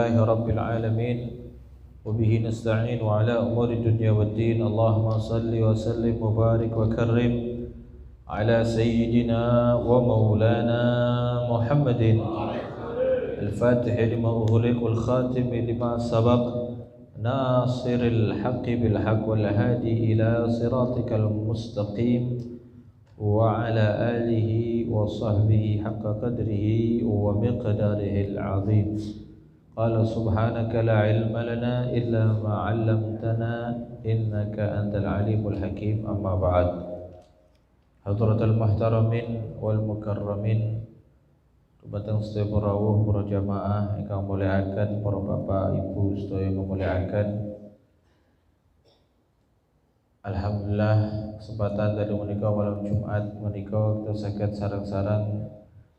لله رب العالمين وبه نستعين وعلى أمور الدنيا والدين. اللهم صل وسلم وبارك وكرم على سيدنا ومولانا محمد الفاتح لما أغلق والخاتم لما سبق ناصر الحق بالحق والهادي إلى صراطك المستقيم وعلى آله وصحبه حق قدره ومقداره العظيم. قال سبحانك لا علم لنا إلا ما علمتنا إنك أنت العليم الحكيم. أما بعد. حضرة المحترمين والمكرمين, dumateng sedaya para rawuh, para jamaah ingkang mulyakaken, para bapak ibu sedaya mulyakaken. Alhamdulillah, kesempatan dari menika malam Jumat menika kita saged sareng-sareng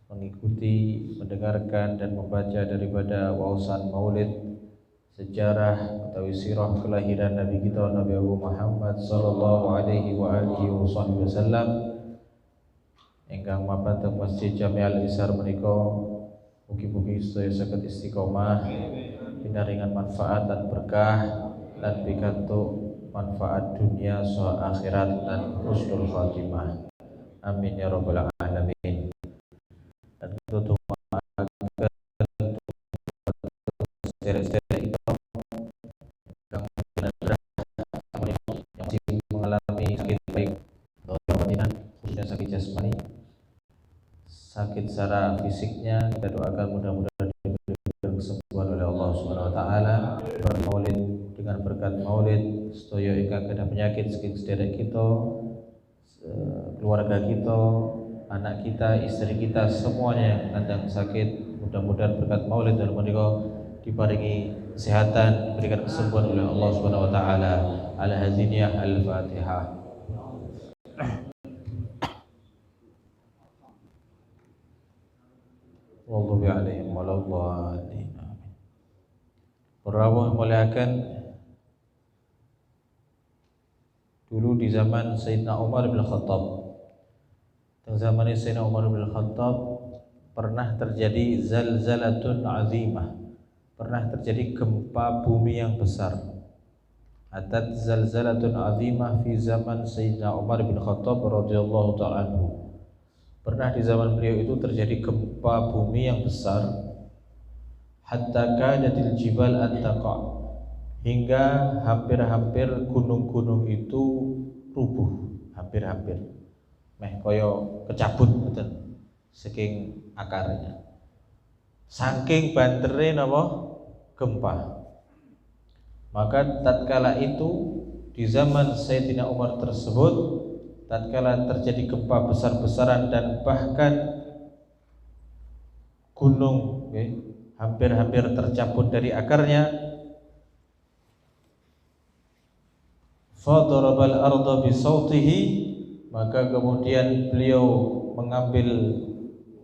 mengikuti, mendengarkan dan membaca daripada waosan Maulid, sejarah atau sirah kelahiran Nabi kita Nabi Muhammad sallallahu alaihi wa alihi wasallam ingkang mapan teng Masjid Jami' Al-Izhar menika. Mugi-mugi sedaya saged istiqomah pinaringan manfaat dan berkah lan pikantuk manfaat dunia saha akhirat dan husnul khatimah. Amin ya rabbal alamin. Dan kita doakan sederek-sederek itu yang masih mengalami sakit baik batin, khususnya sakit jasmani, sakit secara fisiknya, kita doakan mudah-mudahan diberikan kesembuhan oleh Allah Subhanahu wa taala. Bermaulid dengan berkat maulid sedaya ingkang kena penyakit saking sederek kita, keluarga kita, anak kita, istri kita, semuanya yang sedang sakit, mudah-mudahan berkat maulid dan menika diparingi kesehatan, diberikan kesembuhan oleh Allah Subhanahu wa taala. Ala haziniyah al-Fatihah. Wallahu a'lam walawwalin. Para rawuh muliakan, dulu di zaman Sayyidina Umar bin Khattab, di zaman Sayyidina Umar bin Khattab pernah terjadi zalzalatun azimah, pernah terjadi gempa bumi yang besar. Atat zalzalatun azimah fi zaman Sayyidina Umar bin Khattab radhiyallahu ta'ala anhu. Pernah di zaman beliau itu terjadi gempa bumi yang besar, hatta kadatil jibal an taqa, hingga hampir-hampir gunung-gunung itu rubuh, hampir-hampir meh koyo kecabut ngoten saking akarnya, saking bantere napa gempa. Maka tatkala itu di zaman Sayyidina Umar tersebut, tatkala terjadi gempa besar-besaran dan bahkan gunung hampir-hampir tercabut dari akarnya, fadarabal arda bisautihi, maka kemudian beliau mengambil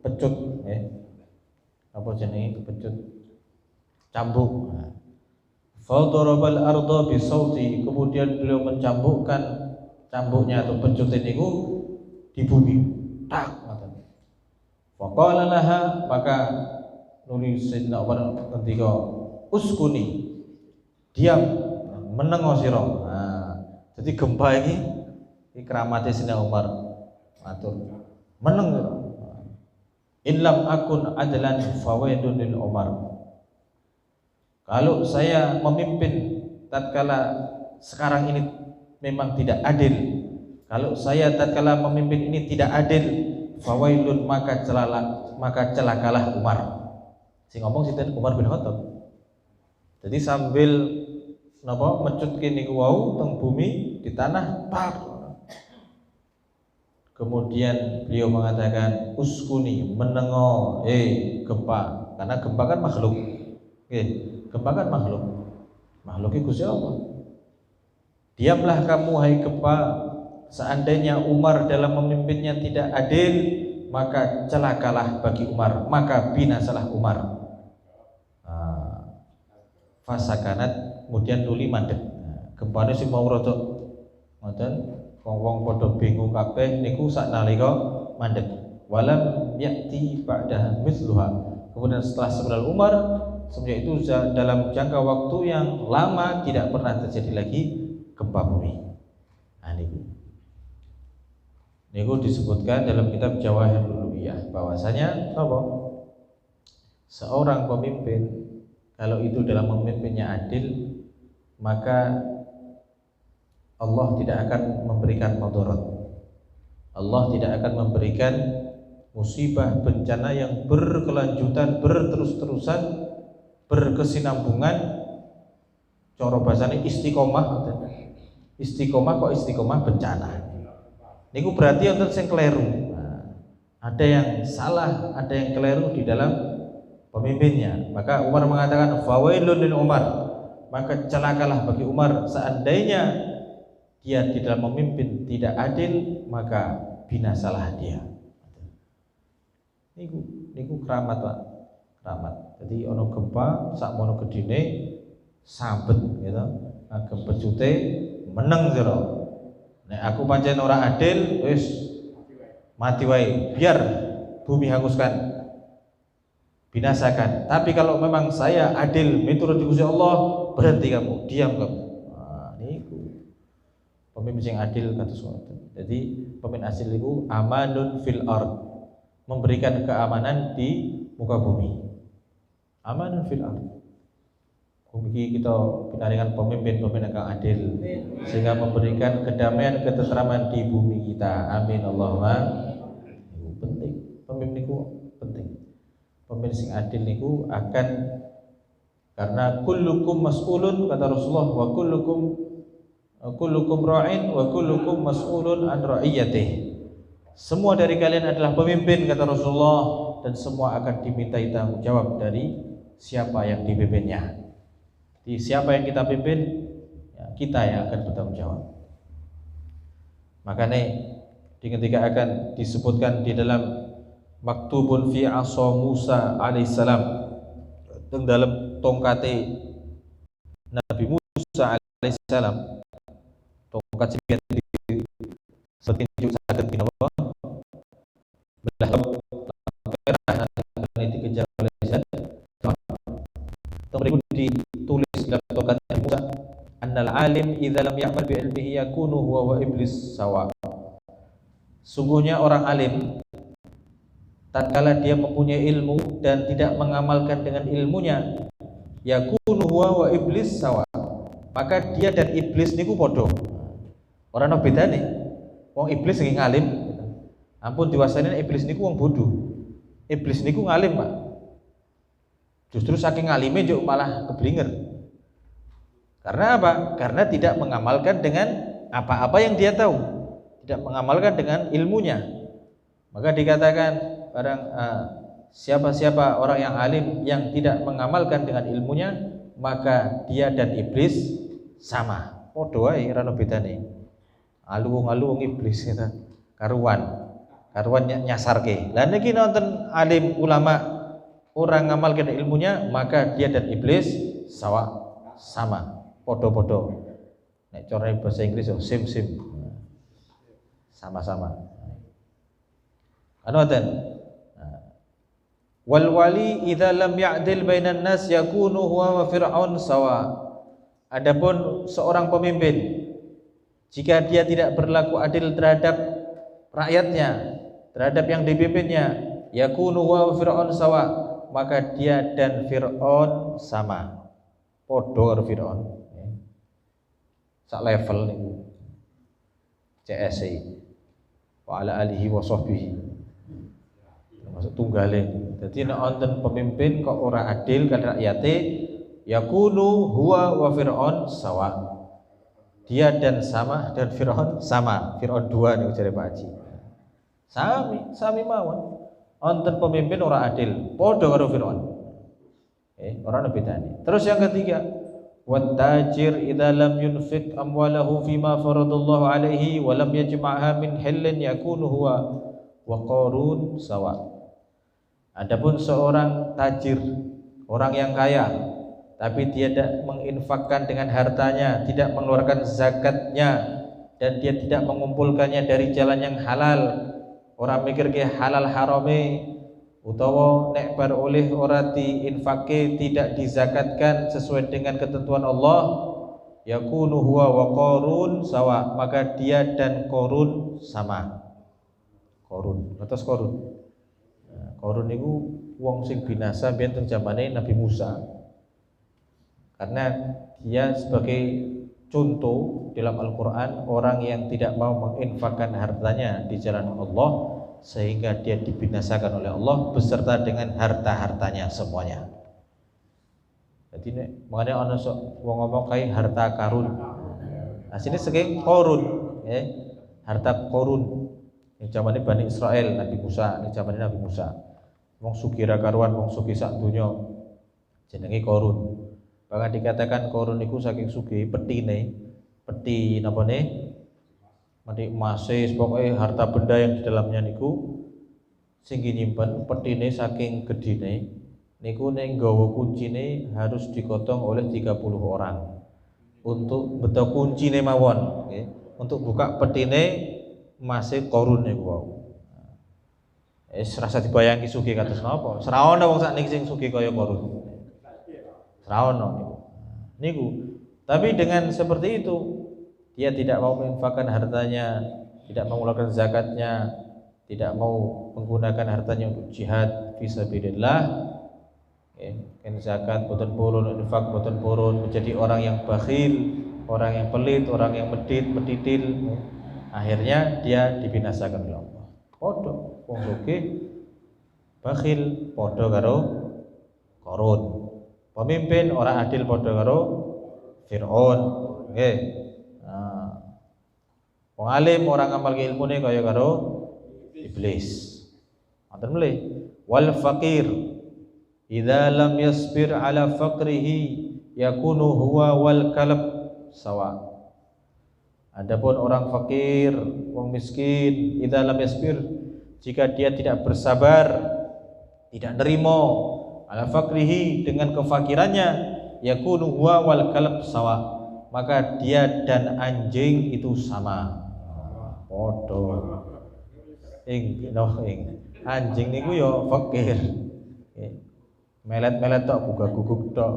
pecut, apa jenenge pecut, cambuk. Fadarabal arda bisautihi, kemudian beliau mencambukkan cambuknya atau pecut ini di bumi. Tak, faqala laha, maka nulis Sayyidina Umar ketika uskuni, diam, menengo sira. Jadi gempa ini keramatnya Sayyidina Umar matur meneng. In lam akun adlan fawaidun lil Umar. Kalau saya memimpin tatkala sekarang ini memang tidak adil, kalau saya tatkala memimpin ini tidak adil, fawailun, maka celakalah Umar. Sing ngomong sinten? Umar bin Khattab. Jadi sambil napa mecut niku wau teng bumi di tanah, pak. Kemudian beliau mengatakan uskuni, menengo, gempa, karena gempa kan makhluk. Gempa kan makhluk. Makhluknya Gusti Allah. Diamlah kamu hai gempa, seandainya Umar dalam memimpinnya tidak adil, maka celakalah bagi Umar, maka binasalah Umar. Fasakanat, kemudian nuli mandek. Gempane sing mau rada ngoten, wong padha bingung kabeh niku saknalika mandek. Walam ya'ti ba'daha mithluha. Kemudian setelah Umar semenjak itu dalam jangka waktu yang lama tidak pernah terjadi lagi gempa bumi. Nah, niku disebutkan dalam kitab Jawahirul Uluwiyah bahwasanya apa? Seorang pemimpin kalau itu dalam memimpinnya adil, maka Allah tidak akan memberikan mudarat. Allah tidak akan memberikan musibah bencana yang berkelanjutan, berterus-terusan, berkesinambungan. Cara bahasane istiqomah. Istiqomah kok istiqomah bencana. Niku berarti wonten sing keliru. Ada yang salah, ada yang keliru di dalam pemimpinnya. Maka Umar mengatakan fawailun lil Umar. Maka celakalah bagi Umar seandainya dia di dalam memimpin tidak adil, maka binasalah dia. Niku keramat, Pak. Keramat. Jadi ono gempa sak mono gedine sambet gitu. Gempa jute meneng jero. Nek aku pancen ora adil, wis mati wae. Biar bumi hanguskan, binasakan. Tapi kalau memang saya adil miturut Gusti Allah, berhenti kamu, diam kamu. Nah, niku pemimpin yang adil kados ngoten. Jadi pemimpin adil itu amanun fil ard, memberikan keamanan di muka bumi. Amanun fil ard. Mugi kita pinaringan pemimpin-pemimpin yang adil sehingga memberikan kedamaian, ketentraman di bumi kita. Amin Allahumma. Itu penting. Pemimpin niku penting. Pemimpin yang adil niku akan, karena kullukum mas'ulun kata Rasulullah, wa kullukum ra'in wa kullukum mas'ulun an ra'iyatih. Semua dari kalian adalah pemimpin kata Rasulullah, dan semua akan dimintai tanggung jawab dari siapa yang dipimpinnya. Di siapa yang kita pimpin, ya, kita yang akan bertanggung jawab. Makanya ketika akan disebutkan di dalam maktubun fi asa Musa alaihissalam, dalam tongkate Nabi Musa alaihissalam, tongkat sing setinjuk saged dinawa belah merah nanti dikejar oleh zat. Kemudian ditulis dalam tongkat Nabi Musa, annal alim idza lam ya'mal bi ilmihi yakunu huwa wa iblis sawa. Sungguhnya orang alim tatkala dia mempunyai ilmu dan tidak mengamalkan dengan ilmunya, yakunu huwa wa iblis sawa, maka dia dan iblis niku padha. Ora ana bedane. Wong iblis nggih ngalim, ampun diwasani iblis niku wong bodoh. Iblis niku ngalim, Pak. Justru saking ngalime juk malah keblinger. Karena apa? Karena tidak mengamalkan dengan apa-apa yang dia tahu, tidak mengamalkan dengan ilmunya. Maka dikatakan barang siapa-siapa orang yang alim yang tidak mengamalkan dengan ilmunya, maka dia dan iblis sama. Padha wae ora ono bedane. Alu wong iblis kita karuan nyasarke. Lah niki nonton alim ulama orang ngamalkan ilmunya, maka dia dan iblis sama. Podo-podo. Nek cara bahasa Inggris sim sama-sama. Anoten. Wal wali idza lam ya'dil bainan nas yakunu huwa wa fir'aun sawa. Adapun seorang pemimpin jika dia tidak berlaku adil terhadap rakyatnya, terhadap yang dipimpinnya, yakunu huwa wa fir'aun sawa, maka dia dan Fir'aun sama. Podo karo Fir'aun. Sak level niku. CSI. Wa ala alihi wa sahbihi. Termasuk tunggale. Dadi nek wonten pemimpin kok ora adil kan rakyate, yakunu huwa wa Fir'aun sawa. Dia dan sama dan Fir'aun sama. Fir'aun 2 niku jare Pak Haji. Sami mawon. Wonten pemimpin ora adil, padha karo Fir'aun. Ora ana bedane. Terus yang ketiga, wat tajir idza lam yunfiq amwalahu fima faradallahu alaihi wa lam yajma'ha min hillin yakunu huwa wa qarun sawa. Adapun seorang tajir, orang yang kaya, tapi dia tidak menginfakkan dengan hartanya, tidak mengeluarkan zakatnya, dan dia tidak mengumpulkannya dari jalan yang halal. Orang mikir ke halal harame, utawa nek bar oleh ora diinfake tidak dizakatkan sesuai dengan ketentuan Allah, yakunu huwa wa Qarun sawa, maka dia dan Qarun sama. Qarun, atas Qarun. Nah, Qarun niku wong sing binasa biyen teng zamane Nabi Musa. Karena dia sebagai contoh dalam Al-Qur'an orang yang tidak mau menginfakkan hartanya di jalan Allah, sehingga dia dibinasakan oleh Allah beserta dengan harta-hartanya semuanya. Jadi makanya ana sok wong ngomong kayak harta karun. Asline saking Qarun, harta Qarun. Ning zamane Bani Israel Nabi Musa, ning zamane Nabi Musa. Wong sugih ra karuan, wong sugih sak donya. Jenenge Qarun. Bahkan dikatakan Qarun niku saking sugih peti napane? Mati emas, pokoknya harta benda yang di dalamnya niku sing nyimpen petine saking gedine niku ning nggawa kuncine harus digotong oleh 30 orang untuk beto kuncine mawon, okay? Untuk buka petine emase Qarun niku wau. Rasa dibayangi sugih kados napa? Ora ana wong sakniki sing sugih kaya Qarun. Ora ana niku. Tapi dengan seperti itu dia tidak mau menginfakkan hartanya, tidak mengeluarkan zakatnya, tidak mau menggunakan hartanya untuk jihad fisabilillah. Kan zakat boten purun, infak boten purun, menjadi orang yang bakhil, orang yang pelit, orang yang meditil. Akhirnya dia dibinasakan oleh Allah. Podo wong sugih bakhil podo karo Qarun. Pemimpin orang adil podo karo Fir'aun. Nggih. Wong alim orang ngamal ilmune kaya karo iblis. Ngoten mlih. Wal faqir idza lam yasbir ala faqrihi yakunu huwa wal kalb sawa. Adapun orang fakir, wong miskin, idza lam yasbir, jika dia tidak bersabar, tidak nerima ala faqrihi dengan kefakirannya, yakunu huwa wal kalb sawa, maka dia dan anjing itu sama. Podo anjing niku ya fakir, melet-melet tok, guguk-guguk tok.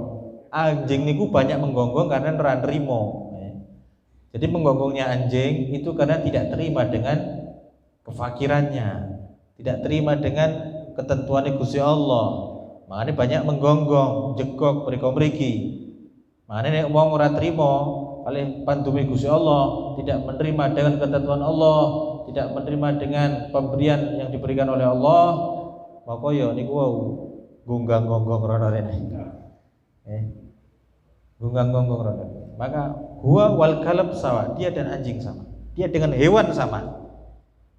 Anjing niku banyak menggonggong karena ora nrimo. Jadi menggonggongnya anjing itu karena tidak terima dengan kefakirannya, tidak terima dengan ketentuan Gusti Allah. Makanya banyak menggonggong, jegok mriko-mriki. Makanya nek wong ora trima oleh pandume Gusti Allah, tidak menerima dengan ketentuan Allah, tidak menerima dengan pemberian yang diberikan oleh Allah, maka ya niku wau gunggang-gonggong rono rene. Gunggang-gonggong rono. Maka huwa wal kalb sawa, dia dan anjing sama. Dia dengan hewan sama.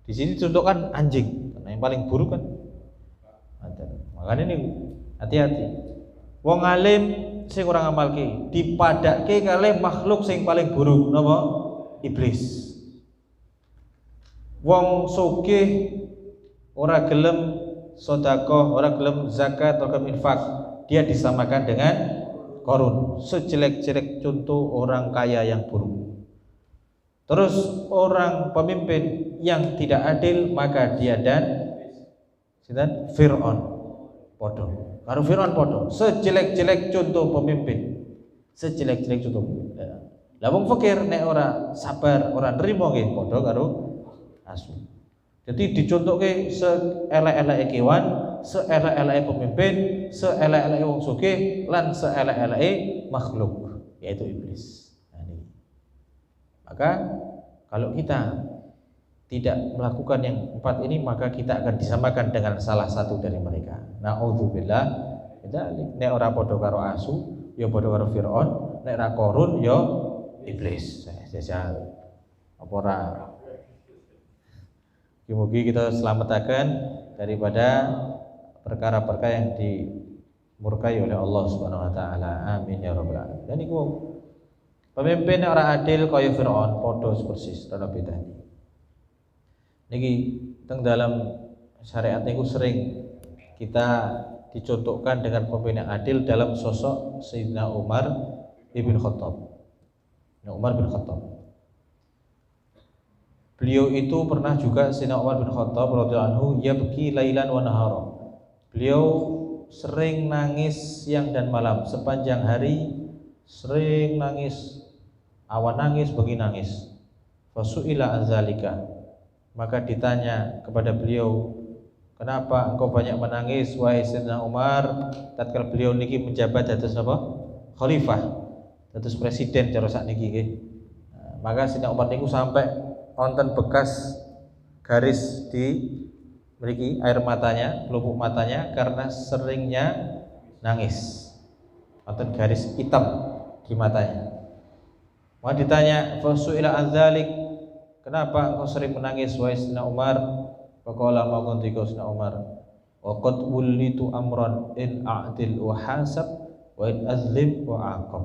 Di sini contohkan anjing, karena yang paling buruk kan. Makanya ini hati-hati. Wong alim sing ora ngamalke dipadake kalih makhluk sing paling buruk napa? Iblis. Wong sugih ora gelem sedekah, ora gelem zakat, ora gelem infak, dia disamakan dengan Qarun, sejelek-jelek contoh orang kaya yang buruk. Terus orang pemimpin yang tidak adil, maka dia dan Fir'aun podo. Karo Fir'aun podo, sejelek-jelek contoh pemimpin, sejelek-jelek contoh pemimpin. Lah wong fakir nek ora sabar, ora nrimo nggih podo karo asu. Jadi dicontohke seelek-eleke kewan, seelek-eleke pemimpin, seelek-eleke wong sugih, lan seelek-eleke makhluk, yaitu iblis. Maka kalau kita tidak melakukan yang empat ini, maka kita akan disamakan dengan salah satu dari mereka. Na'udzubillah. Nek ora padha karo asu, ya padha karo Fir'aun, nek ora Qarun ya iblis. Jajal. Apa ora? Mugi-mugi kita selamatkan daripada perkara-perkara yang dimurkai oleh Allah Subhanahu wa taala. Amin ya rabbal alamin. Dan iku pemimpin orang adil kaya Fir'aun padha persis ora bedane. Niki teng dalam syariat niku sering kita dicontohkan dengan pemimpin yang adil dalam sosok Sayyidina Umar bin Khattab. Umar bin Khattab. Beliau itu pernah juga Sayyidina Umar bin Khattab radhiyallahu anhu yabki lailan wa nahara. Beliau sering nangis siang dan malam, sepanjang hari sering nangis, awan nangis, bengi nangis. Fasu'ila anzalika, maka ditanya kepada beliau, kenapa engkau banyak menangis wahai Sayyidina Umar? Tatkala beliau niki menjabat dados apa? Khalifah, dados presiden cara sakniki nggih. Maka Sayyidina Umar niku sampai wonten bekas garis di mriki air matanya, pelupuk matanya karena seringnya nangis. Wonten garis hitam di matanya. Maka ditanya, fasu'ila anzalik, kenapa engkau sering menangis wahai Sayyidina Umar? Faqala maqon Sayyidina Umar, wa qad wullitu amran in a'dil wa hasab wa in azlim wa aqab.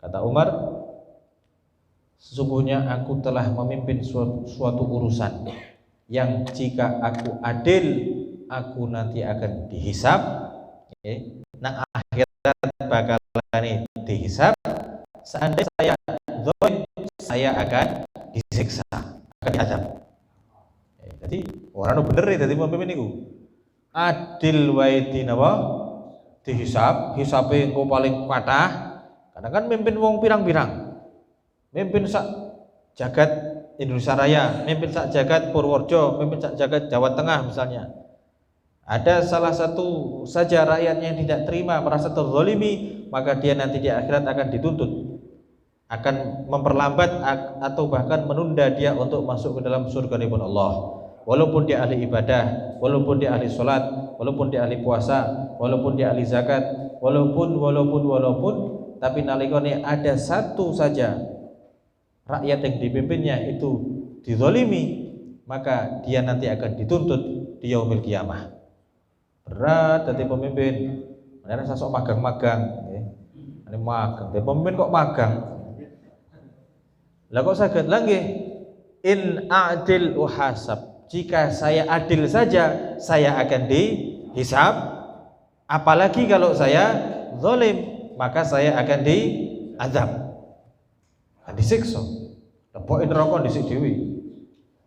Kata Umar, sesungguhnya aku telah memimpin suatu urusan yang jika aku adil, aku nanti akan dihisab, nang akhirat bakalan dihisab. Seandainya saya zalim, saya akan disiksa, akan diazab. Jadi orang bener ya, jadi pemimpin itu adil wae di napa dihisab, hisabe engko paling kathah. Kadang kan mimpin wong pirang-pirang, mimpin sak jagat Indonesia Raya, mimpin sak jagat Purworejo, mimpin sak jagat Jawa Tengah misalnya. Ada salah satu saja rakyatnya yang tidak terima, merasa terzalimi, maka dia nanti di akhirat akan dituntut, akan memperlambat atau bahkan menunda dia untuk masuk ke dalam surga nipun Allah. Walaupun dia ahli ibadah, walaupun dia ahli sholat, walaupun dia ahli puasa, walaupun dia ahli zakat, walaupun, tapi nalikane ada satu saja rakyat yang dipimpinnya itu dizalimi, maka dia nanti akan dituntut di yaumil qiyamah. Berat jadi pemimpin. Ada sosok magang-magang, ini magang. Jadi pemimpin kok magang? Lah kok saged nggih? In a'dil uhasab. Jika saya adil saja, saya akan dihisab. Apalagi kalau saya zalim, maka saya akan diazab, akan disiksa. Leboke neraka dhisik dhewe.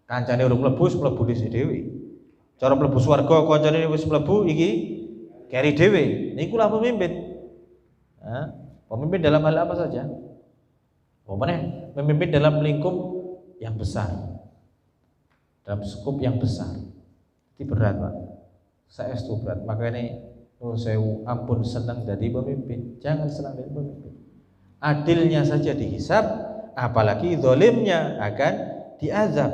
Kancane urung mlebu dhisik dhewe. Cara mlebu swarga kancane wis mlebu iki keri dhewe. Niku lah pemimpin. Pemimpin dalam hal apa saja? Memimpin dalam lingkup yang besar, dalam skup yang besar. Itu berat, Pak. Saestu berat. Makanya nuwun sewu, ampun senang jadi pemimpin. Jangan senang jadi pemimpin. Adilnya saja dihisab, apalagi zalimnya akan diazab.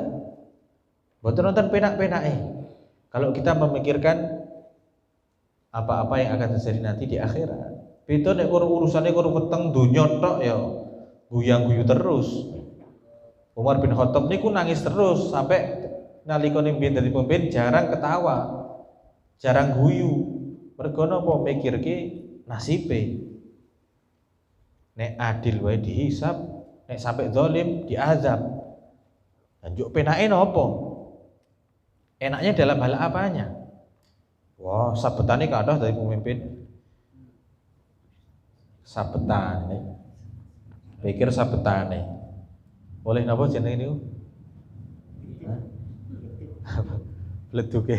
Mboten nonton penak-penake. Kalau kita memikirkan apa-apa yang akan terjadi nanti di akhirat. Beda nek urusane karo weteng donya tok ya guyang-guyu terus. Umar bin Khattab niku nangis terus sampai nalika mbiyen dadi pemimpin jarang ketawa, jarang guyu. Mergo napa mikirke nasibe. Nek adil wae dihisab, nek sampai zalim diazab. Lanjut penake napa? Enaknya dalam hal apanya? Wah, sabetane kathah dari pemimpin. Sabetane. Pikir sabetane. Oleh napa jenenge niku? Bleduke.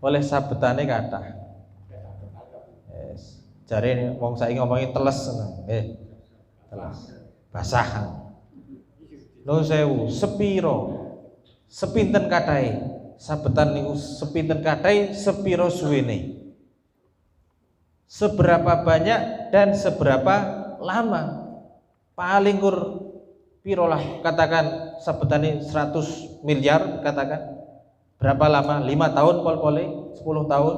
Oleh sabetane kathah. Yes. Jare wong saiki ngomongi teles seneng. Teles. Basah. Nuwun sewu, sepiro? Sepinten kathahe? Sabetan niku sepinten kathahe, sepiro suwene? Seberapa banyak dan seberapa lama? Paling kur piro lah, katakan sabetane 100 miliar, katakan berapa lama? 5 tahun pol-pole, 10 tahun,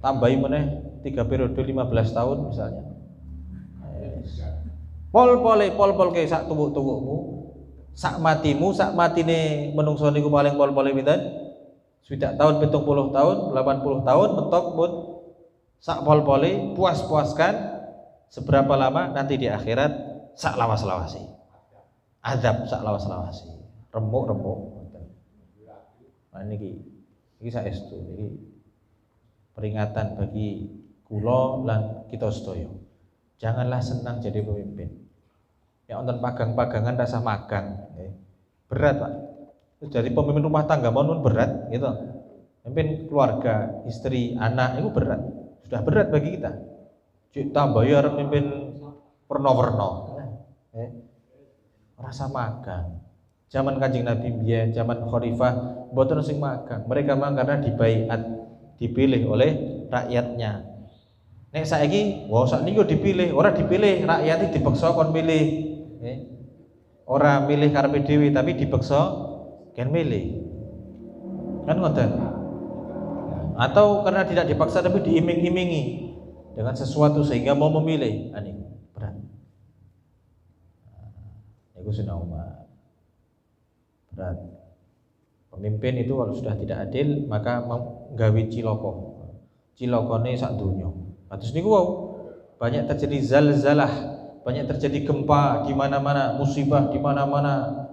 tambahi meneh 3 periode 15 tahun misalnya. Pol-pole sak tuwuk-tuwukmu, sak matimu, sak matine menungso niku paling pol-pole pinten? 70 tahun, 70 tahun, 80 tahun mentok pun sak pol-pole, puas-puaskan. Seberapa lama nanti di akhirat sak lawas-lawasi. Azab sak lawas-lawasi. Remuk-remuk. Nah niki saestu niki peringatan bagi kula lan kita sedaya. Janganlah senang jadi pemimpin. Ya wonten pagang-pagangan rasa magang, berat, Pak. Jadi pemimpin rumah tangga mohon berat gitu. Memimpin keluarga, istri, anak itu berat. Sudah berat bagi kita. Kita bayar memimpin perno-perno. Rasa magang. Zaman Kanjeng Nabi biyen, zaman Khalifah mboten sing magang. Mereka magang karena dibaiat, dipilih oleh rakyatnya. Nek saiki, wah sak niku dipilih, ora dipilih, rakyate dipaksa kon milih. Ora milih karepe dhewe tapi dipaksa kan milih. Kan ngoten. Atau karena tidak dipaksa tapi diiming-imingi dengan sesuatu sehingga mau memilih. Ini berat. Itu Sayyidina Umar. Berat. Pemimpin itu kalau sudah tidak adil maka menggawe ciloko. Cilokone sak donya. Terus niku wau banyak terjadi zalzalah, banyak terjadi gempa di mana-mana, musibah di mana-mana.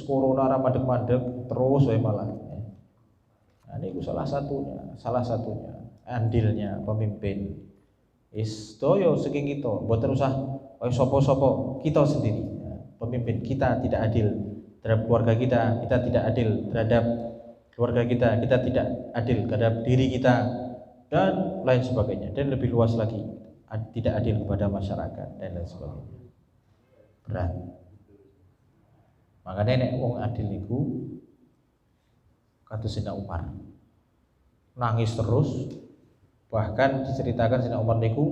Corona ra madeg-madeg terus wae malah. Nah, ini salah satunya andilnya pemimpin. Istoyo saking kita, mboten usah sapa-sapa, kita sendiri. Pemimpin kita tidak adil terhadap keluarga kita tidak adil terhadap keluarga kita tidak adil terhadap diri kita dan lain sebagainya, dan lebih luas lagi tidak adil kepada masyarakat dan lain sebagainya. Berat. Makanya nek wong adil niku kados Sayyidina Umar nangis terus, bahkan diceritakan Sayyidina Umar niku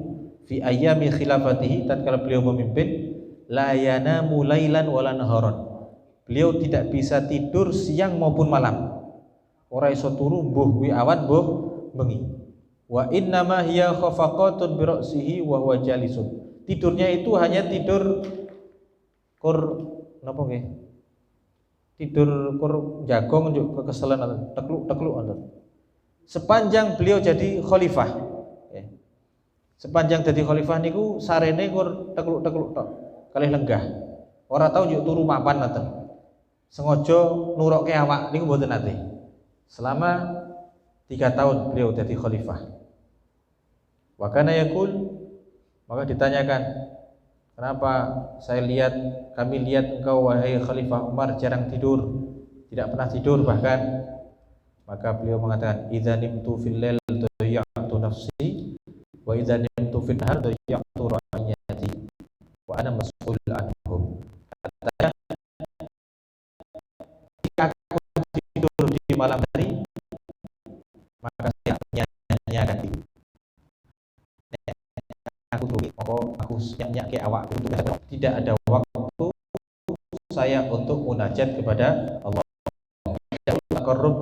fi ayyami khilafatihi, tatkala beliau memimpin, la yanamu lailan wala naharan, beliau tidak bisa tidur siang maupun malam, ora iso turu mbuh wi awan mbuh bengi. Wa innama hiya khafaqatun bi ra'sihi wa huwa jalisun, tidurnya itu hanya tidur napa nggih, tidur jagong njuk kekeselan tekluk-tekluk ngoten. Sepanjang beliau jadi khalifah. Sepanjang jadi khalifah niku sarene tekluk-tekluk tok. Kalih lenggah. Ora tau njuk turu mapan ngoten. Sengaja nurokke awak niku mboten nate. Selama 3 tahun beliau jadi khalifah. Wa kana yaqul, maka ditanyakan, kenapa kami lihat engkau wahai Khalifah Umar jarang tidur, tidak pernah tidur bahkan. Maka beliau mengatakan, idza nimtu fil lail dayya'tu nafsi wa idza nimtu fil nahar dayya'tu ra'iyati wa ana mas'ul anhum. Katanya, jika aku tidur di malam hari maka saya nyanyiakan tidur. Aku rugi, aku nyanyi awakku, tidak ada waktu saya untuk munajat kepada Allah. Tidak takarrub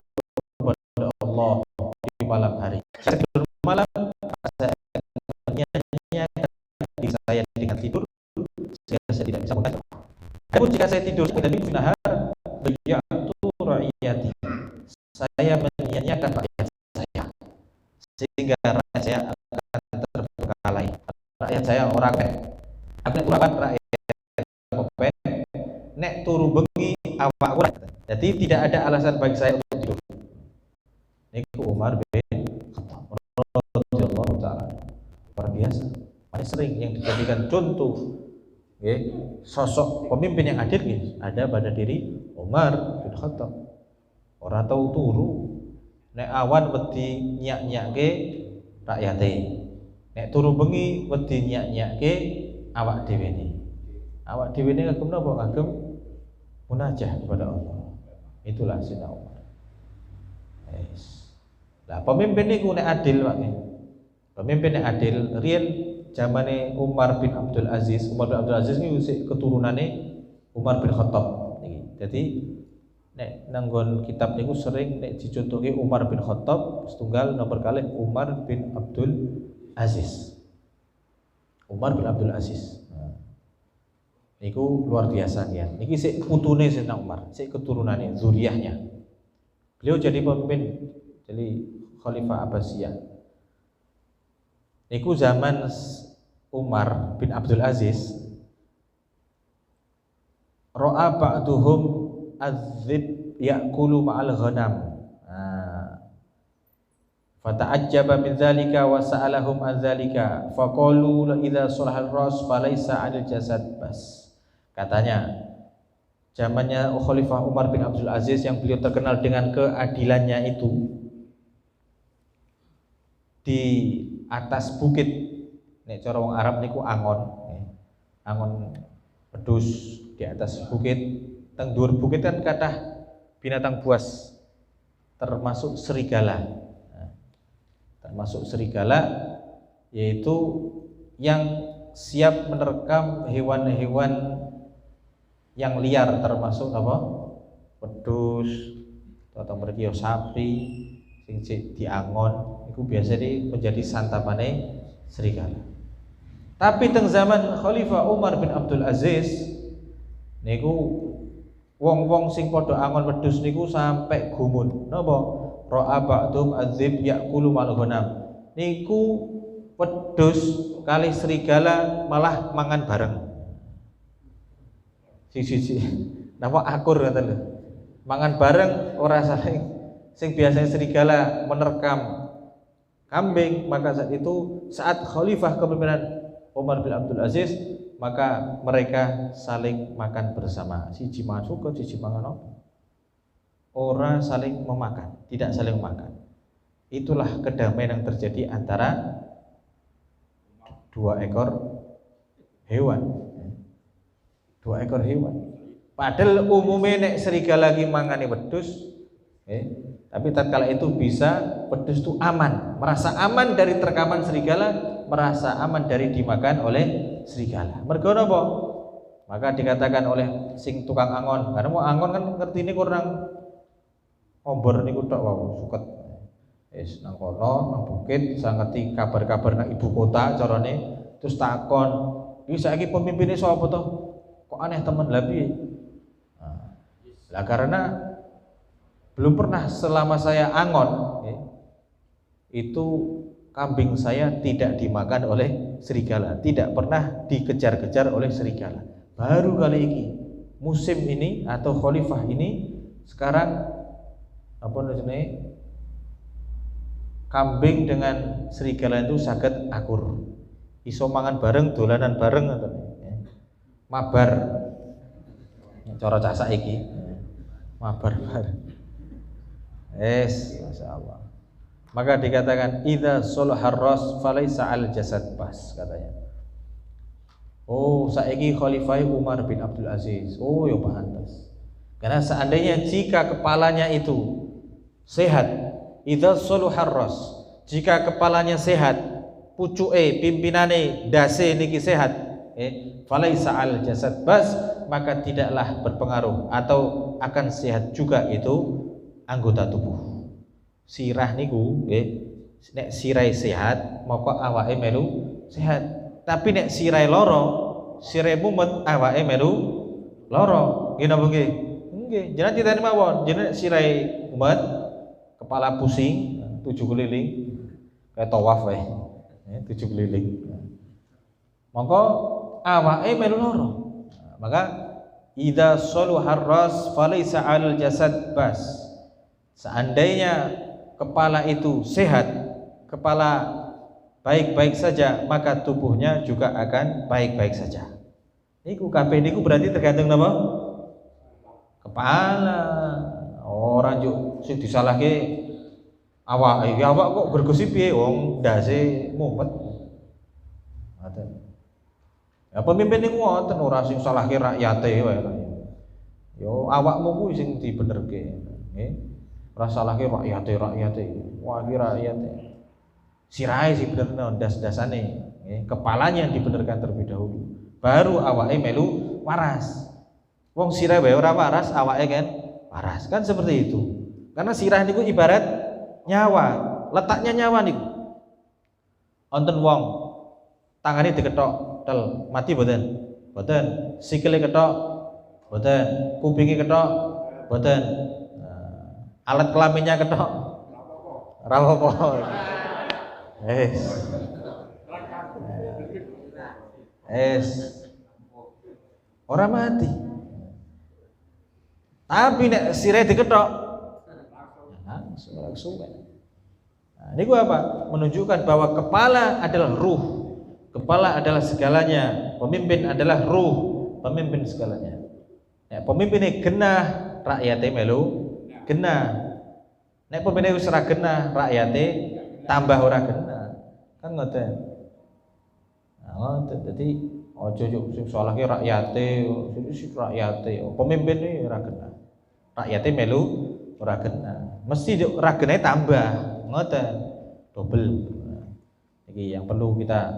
kepada Allah di malam hari. Saya tidur malam, saya menyanyiakan diri saya dengan tidur, sehingga saya tidak bisa munajat. Namun jika saya tidur dan di nahar, dayya'tu ra'iyati, saya menyanyiakan rakyat saya, sehingga rakyat saya akan terbengkalai. Rakyat saya orang pen, aku nek rakyat kopen, nek turu bengi awak ora. Jadi tidak ada alasan bagi saya untuk tidur. Niku Umar bin Khattab radhiyallahu taala, luar biasa. Paling sering yang dijadikan contoh, sosok pemimpin yang adil ada pada diri Umar bin Khattab. Ora tau turu, nek awan wedi nyak-nyakke rakyate. Nek turu bengi wedi nyak-nyakke awak dhewe ne. Awak dhewe ne kagem napa? Kagem munajah kepada Allah. Itulah Sayyidina Umar. Lah pemimpin niku nek adil wae. Pemimpin nek adil riyen zamane Umar bin Abdul Aziz. Umar bin Abdul Aziz niku sik keturunane Umar bin Khattab niki. Jadi nek nanggon kitab niku sering nek dicontohi Umar bin Khattab, setunggal nomor kalih Umar bin Abdul Aziz. Umar bin Abdul Aziz. Niku luar biasa ya. Niki sik putune Sayyidina Umar, sik keturunane, zuriyahnya. Beliau jadi pemimpin, jadi Khalifah Abbasiyah. Niku zaman Umar bin Abdul Aziz, ra'a ba'duhum adzib ya'kulu ma'al ghanam. Fata'ajjaba min dzalika wa sa'alahum an dzalika faqalu la idza salahal ras falaysa 'alal jasad bas. Katanya zamannya Khalifah Umar bin Abdul Aziz yang beliau terkenal dengan keadilannya itu, di atas bukit. Nek cara wong Arab niku angon, angon wedhus di atas bukit. Teng dhuwur bukit kan kathah binatang buas, termasuk serigala. Termasuk serigala, yaitu yang siap menerkam hewan-hewan yang liar, termasuk apa? Wedhus atau mriki sapi sing diangon iku biasanya menjadi santapane serigala. Tapi teng zaman Khalifah Umar bin Abdul Aziz niku wong-wong sing padha angon wedhus niku sampai gumun. Napa? Ra'a ba'dhum adzib ya'kulu mal ghanam. Niku wedhus kali serigala malah mangan bareng. Siji-siji. Napa akur ngoten lho. Mangan bareng ora saling. Sing biasanya serigala menerkam kambing, maka saat itu saat khalifah kepemimpinan Umar bin Abdul Aziz, maka mereka saling makan bersama. Siji masuk ke siji mangan apa? Ora saling memakan, tidak saling memakan. Itulah kedamaian yang terjadi antara dua ekor hewan. Dua ekor hewan. Padahal umumnya nek serigala lagi mangani wedhus, tapi tatkala itu bisa wedhus itu aman, merasa aman dari terkaman serigala, merasa aman dari dimakan oleh serigala. Mergo napa? Maka dikatakan oleh sing tukang angon, karena mau angon kan ngerti ini kurang ombor niku tok wae suket. Wis nang kono nang bukit saya ngerti kabar-kabar nang ibu kota carane, terus takon, "Iki saiki pemimpine sapa to? Kok aneh temen lha piye?" Lah karena belum pernah selama saya angon itu kambing saya tidak dimakan oleh serigala, tidak pernah dikejar-kejar oleh serigala. Baru kali ini musim ini atau khalifah ini sekarang apa namanya kambing dengan serigala itu saged akur, iso mangan bareng, dolanan bareng mabar cara cah saiki mabar bareng. Masyaallah. Maka dikatakan idza sulhar ras falaisa al jasad bas, katanya. Oh, saiki khalifah Umar bin Abdul Aziz. Oh, ya pantas. Karena seandainya jika kepalanya itu sehat, idza sulhar ras, jika kepalanya sehat, pucuke, pimpinane, dase niki sehat, falaisa al jasad bas, maka tidaklah berpengaruh atau akan sehat juga itu anggota tubuh. Sirah niku nek sirai sehat maka awake melu sehat. Tapi nek sirai loro, sirai mumet awake melu loro. Nggih napa nggih? Nggih, jenengan critane mawon. Jenengan sirai mumet, kepala pusing, 7 keliling kayak tawaf wae. 7 keliling. Maka awake melu loro. Maka idza saluhar ras falaisa 'alal jasad bas. Seandainya kepala itu sehat, kepala baik-baik saja, maka tubuhnya juga akan baik-baik saja. Niku kabeh niku berarti tergantung napa? Kepala. Ora njuk sing disalahke awak. Ya awak kok bergosip piye wong ndase mumet. Ngoten. Ya pemimpin niku ngoten ora sing salahke rakyate wae. Yo awakmu kuwi sing dibenerke. Nggih. Rasa lagi rakyate wah rakyate sirai sih bener das-dasane kepalanya yang dibenarkan terlebih dahulu baru awake melu waras. Wong sirai wae ora waras awake kan waras, kan seperti itu. Karena sirah niku ibarat nyawa, letaknya nyawa niku. Wonten wong tangane diketok tel mati mboten? Mboten. Sikile ketok mboten. Kupinge ketok mboten. Alat kelaminnya ketok ora apa-apa. Ora mati. Tapi nek sire diketok langsung. Nah, ini gua apa? Menunjukkan bahwa kepala adalah ruh. Kepala adalah segalanya. Pemimpin adalah ruh. Pemimpin segalanya. Ya, pemimpinnya genah, rakyatnya melu genah. Nek pemimpin wis ora genah, rakyate tambah ora genah. Kan ngoten. Nah, ngoten. Dadi aja yo sing salah ki rakyate, sing rakyate, pemimpine ora kena. Rakyate melu ora kena. Mesti yo ora kena tambah. Ngoten. Double. Iki yang perlu kita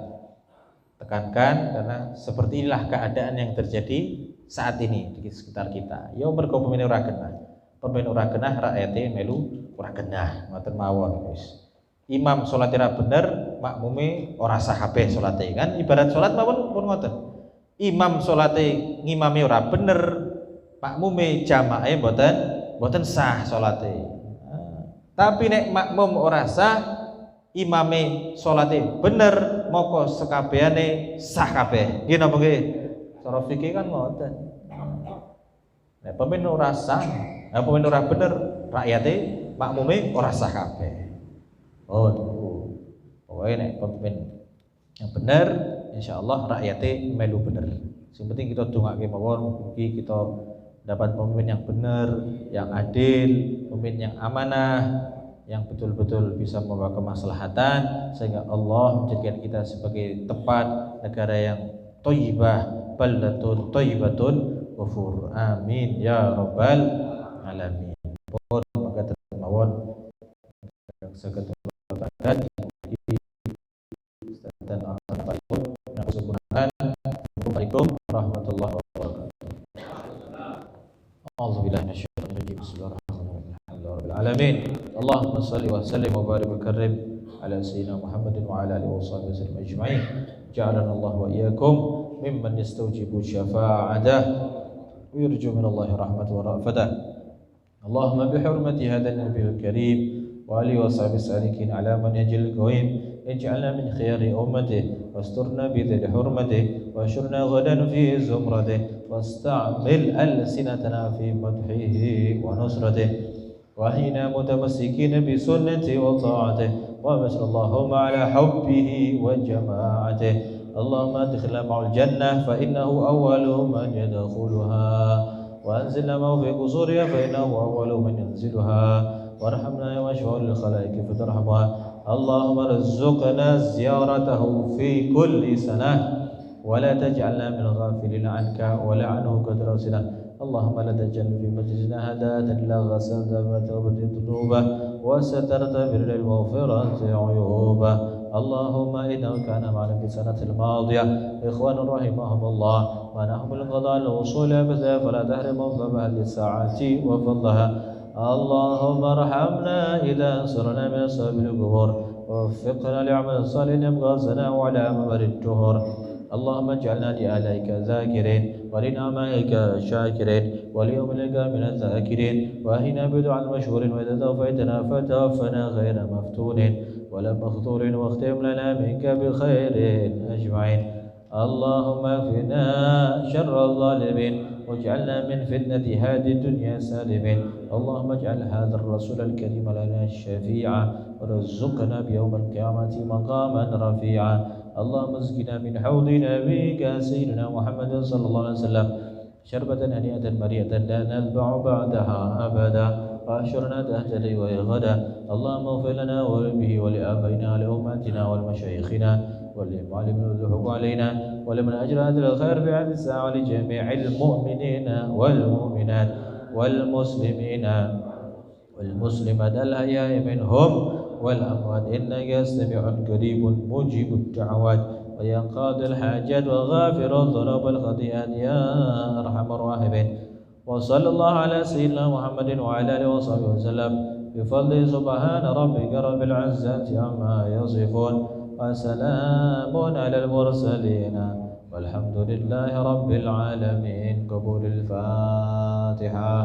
tekankan karena seperti inilah keadaan yang terjadi saat ini di sekitar kita. Ya mergo pemimpin ora genah. Pemimpin ora genah rakyate melu ora genah. Ngoten mawon wis. Imam salate ra bener, makmume ora sah kabeh salate. Kan ibarat salat mawon pun ngoten. Imam salate ngimami ora bener, makmume jamaah mboten sah salate. Tapi nek makmum ora sah, imame salate bener, moko sekabehane sah kabeh. Nggih napa nggih? Cara fikih kan ngoten. Nek pemimpin ora sah, pemimpin ora bener, rakyate makmume ora sah kabeh. Oh, pokoknya nek pemimpin yang bener, insyaallah rakyate melu bener. Yang penting kita dongake mawon, mugi kita dapat pemimpin yang bener, yang adil, pemimpin yang amanah, yang betul-betul bisa membawa kemaslahatan sehingga Allah menjadikan kita sebagai tempat negara yang thayyibah, baldatun thayyibatun ghafur. Amin ya rabbal alamin. Pun maka mawon saged dan Assalamualaikum warahmatullahi wabarakatuh. A'udzubillahi minasyaitonir rajim. Bismillahirrahmanirrahim. Alamin. Allahumma shalli wa sallim wa barik wa karrim ala sayyidina Muhammadin wa ala alihi washabihi wasallam ajma'in. Ja'alana Allah wa iyyakum mimman yastawjibu syafa'atah wa yarju min Allah rahmatahu wa ra'fatah. Allahumma bi hurmati hadzal nabiyil karim wa alihi washabihi salikin ala man yajil qawim. اجعلنا من خيار أمته واسترنا بذل حرمته واشرنا غدا في زمرته واستعمل ألسنتنا في مدحه ونصرته وحينا متمسكين بسنته وطاعته وبشر اللهم على حبه وجماعته اللهم ادخلنا مع الجنة فإنه أول من يدخلها وأنزلنا معه في قصورها فإنه أول من ينزلها وارحمنا يا مشفع للخلائق فترحمها اللهم ارزقنا زيارته في كل سنة ولا تجعلنا من الغافلين عنك ولا عنه قد رسنا اللهم لا تجعل في مجلسنا هذا إلا غسلت وتوبت ذنوبه وسترت بر المغفرة عيوبه اللهم إنه كان معنا في السنة الماضية إخوان رحمهم الله ونحن القضاء الوصول أبدا فلا تحرمهم فبهل الساعات وفضلها اللهم ارحمنا إذا صرنا من أصحاب القبور ووفقنا لعمل صالح يبقى سنا وعلى ممر الدهور اللهم اجعلنا لآلائك ذاكرين ولنعمائك شاكرين وليومك من الذاكرين وأهنا بدعاء المشهور وإذا توفيتنا فتوفنا غير مفتونين ولا مخطور واختم لنا منك بخير أجمعين اللهم اكفنا شر الظالمين واجعلنا من فتنة هذه الدنيا سالمين اللهم اجعل هذا الرسول الكريم لنا الشفيعا ورزقنا بيوم القيامة مقاما رفيعا اللهم اسقنا من حوض نبيك سيدنا محمد صلى الله عليه وسلم شربة هنيئة مريئة لا نتبع بعدها أبدا وأحشرنا تحت لواء غدا اللهم اغفر لنا وله ولآبائنا ولأمهاتنا ولمشايخنا وللمعلمين والحق علينا ولمن أجر هذا الخير في هذه الساعة ولجميع المؤمنين والمؤمنات والمسلمين والمسلمات الأحياء منهم والأموات إنك سميع قريب مجيب الدعوات وينقاضي الحاجات وغافر الذنوب والخطيئات يا أرحم الراحمين وصلى الله على سيدنا محمد وعلى آله وصحبه وسلم بفضل سبحان ربك رب العزة عما يصفون وسلام على المرسلين والحمد لله رب العالمين. قبول الفاتحة.